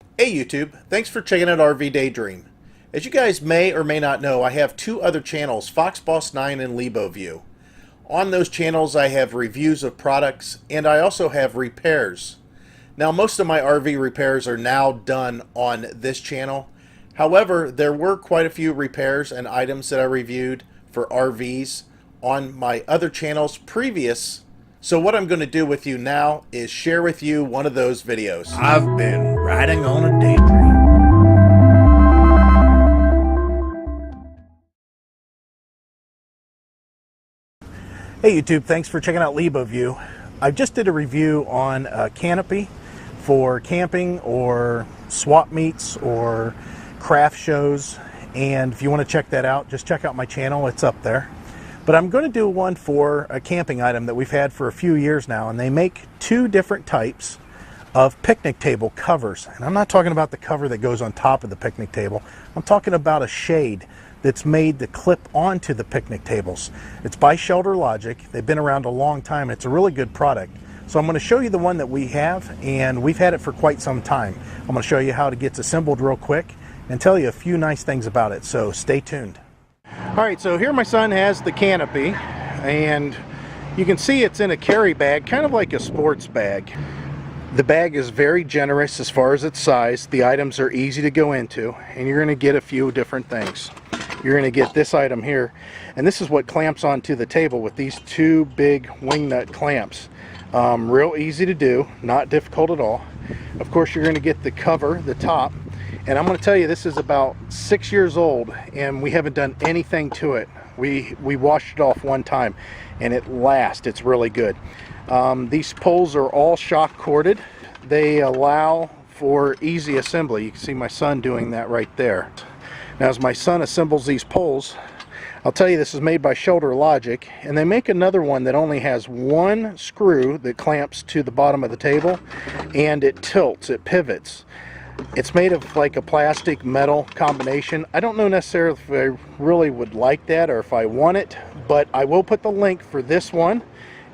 Hey YouTube, thanks for checking out RV Daydream. As you guys may or may not know, I have two other channels, FoxBoss9 and LeboView. On those channels I have reviews of products and I also have repairs. Now most of my RV repairs are now done on this channel. However, there were quite a few repairs and items that I reviewed for RVs on my other channels previous. So what I'm going to do with you now is share with you one of those videos. I've been riding on a daydream. Hey YouTube, thanks for checking out LeboView. I just did a review on Canopy for camping or swap meets or craft shows, and if you want to check that out, just check out my channel, it's up there. But I'm going to do one for a camping item that we've had for a few years now, and they make two different types of picnic table covers. And I'm not talking about the cover that goes on top of the picnic table. I'm talking about a shade that's made to clip onto the picnic tables. It's by Shelter Logic. They've been around a long time. It's a really good product. So I'm going to show you the one that we have, and we've had it for quite some time. I'm going to show you how it gets assembled real quick and tell you a few nice things about it. So stay tuned. Alright, so here my son has the Canopy, and you can see it's in a carry bag, kind of like a sports bag. The bag is very generous as far as its size. The items are easy to go into, and you're going to get a few different things. You're going to get this item here, and this is what clamps onto the table with these two big wing nut clamps. Real easy to do, not difficult at all. Of course, you're going to get the cover, the top, and I'm going to tell you, this is about 6 years old and we haven't done anything to it. We washed it off one time and it lasts. It's really good. These poles are all shock corded. They allow for easy assembly. You can see my son doing that right there. Now as my son assembles these poles, I'll tell you, this is made by Shelter Logic, and they make another one that only has one screw that clamps to the bottom of the table, and it tilts, it pivots. It's made of like a plastic metal combination. I don't know necessarily if I really would like that or if I want it, but I will put the link for this one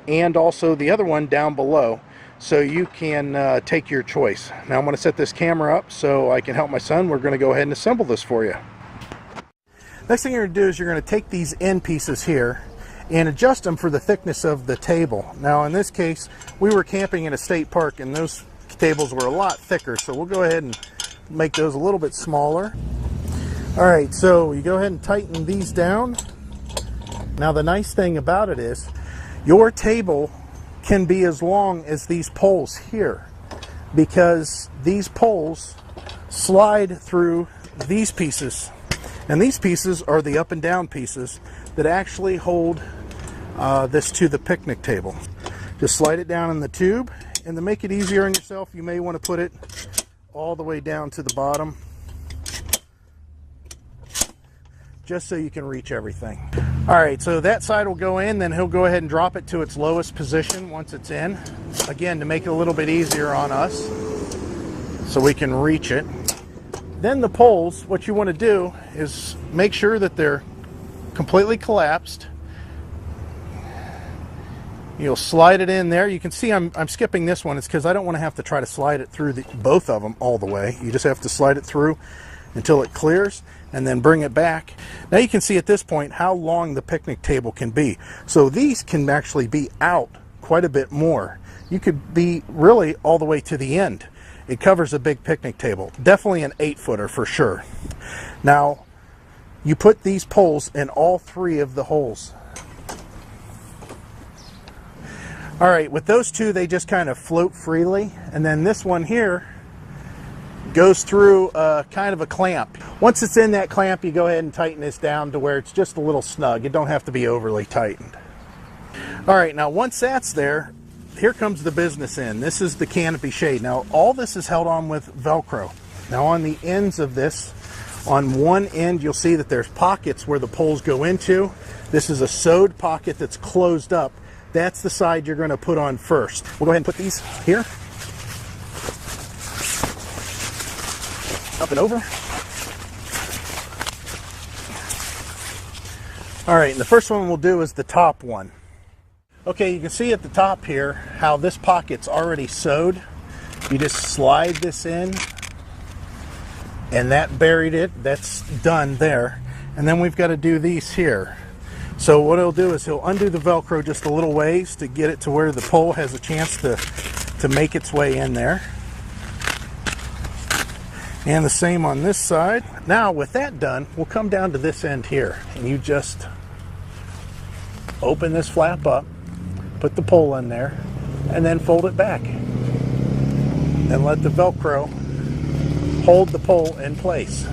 and also the other one down below so you can take your choice. Now I'm going to set this camera up so I can help my son. We're going to go ahead and assemble this for you. Next thing you're going to do is you're going to take these end pieces here and adjust them for the thickness of the table. Now in this case, we were camping in a state park and those tables were a lot thicker, so we'll go ahead and make those a little bit smaller. Alright, so you go ahead and tighten these down. Now the nice thing about it is your table can be as long as these poles here, because these poles slide through these pieces, and these pieces are the up and down pieces that actually hold this to the picnic table. Just slide it down in the tube, and to make it easier on yourself, you may want to put it all the way down to the bottom, just so you can reach everything. Alright, so that side will go in, then he'll go ahead and drop it to its lowest position once it's in. Again, to make it a little bit easier on us, so we can reach it. Then the poles, what you want to do is make sure that they're completely collapsed. You'll slide it in there. You can see I'm skipping this one. It's because I don't want to have to try to slide it through both of them all the way. You just have to slide it through until it clears and then bring it back. Now you can see at this point how long the picnic table can be. So these can actually be out quite a bit more. You could be really all the way to the end. It covers a big picnic table. Definitely an 8-footer for sure. Now you put these poles in all three of the holes. Alright, with those two, they just kind of float freely, and then this one here goes through kind of a clamp. Once it's in that clamp, you go ahead and tighten this down to where it's just a little snug. It don't have to be overly tightened. Alright, now once that's there, here comes the business end. This is the Canopy shade. Now all this is held on with Velcro. Now on the ends of this, on one end you'll see that there's pockets where the poles go into. This is a sewed pocket that's closed up. That's the side you're going to put on first. We'll go ahead and put these here. Up and over. Alright, and the first one we'll do is the top one. Okay, you can see at the top here how this pocket's already sewed. You just slide this in and that buried it. That's done there. And then we've got to do these here. So what he'll do is he'll undo the Velcro just a little ways to get it to where the pole has a chance to make its way in there. And the same on this side. Now with that done, we'll come down to this end here, and you just open this flap up, put the pole in there, and then fold it back. And let the Velcro hold the pole in place.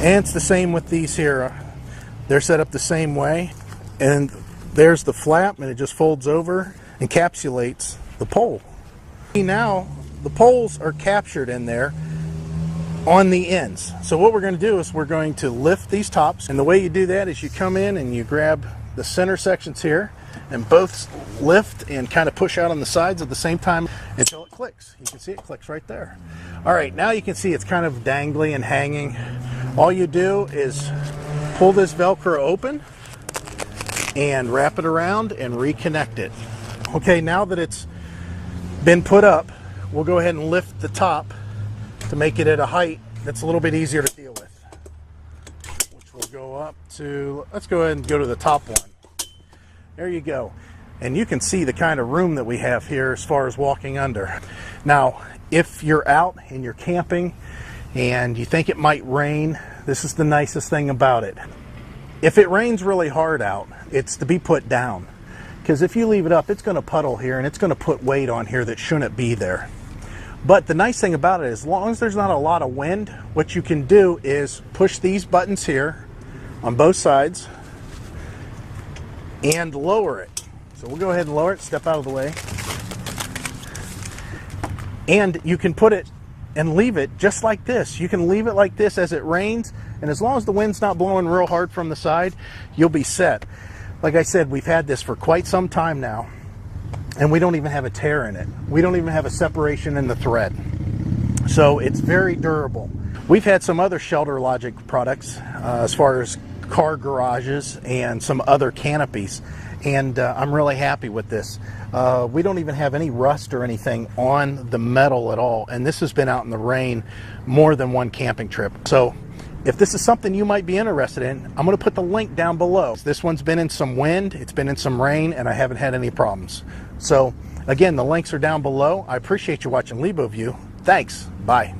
And it's the same with these here. They're set up the same way. And there's the flap, and it just folds over, encapsulates the pole. Now the poles are captured in there on the ends. So what we're going to do is we're going to lift these tops, and the way you do that is you come in and you grab the center sections here and both lift and kind of push out on the sides at the same time until it clicks. You can see it clicks right there. All right, now you can see it's kind of dangly and hanging. All you do is pull this Velcro open and wrap it around and reconnect it. Okay, now that it's been put up, we'll go ahead and lift the top to make it at a height that's a little bit easier to deal with, which will go up to, let's go ahead and go to the top one. There you go. And you can see the kind of room that we have here as far as walking under. Now, if you're out and you're camping and you think it might rain, this is the nicest thing about it. If it rains really hard out, it's to be put down. Because if you leave it up, it's going to puddle here and it's going to put weight on here that shouldn't be there. But the nice thing about it is, as long as there's not a lot of wind, what you can do is push these buttons here on both sides and lower it. So we'll go ahead and lower it, step out of the way. And you can put it and leave it just like this. You can leave it like this as it rains, and as long as the wind's not blowing real hard from the side, you'll be set. Like I said, we've had this for quite some time now, and we don't even have a tear in it. We don't even have a separation in the thread. So it's very durable. We've had some other Shelter Logic products as far as car garages and some other canopies, and I'm really happy with this. We don't even have any rust or anything on the metal at all, and this has been out in the rain more than one camping trip. So if this is something you might be interested in, I'm going to put the link down below. This one's been in some wind, it's been in some rain, and I haven't had any problems. So again, the links are down below. I appreciate you watching LeboView. Thanks. Bye.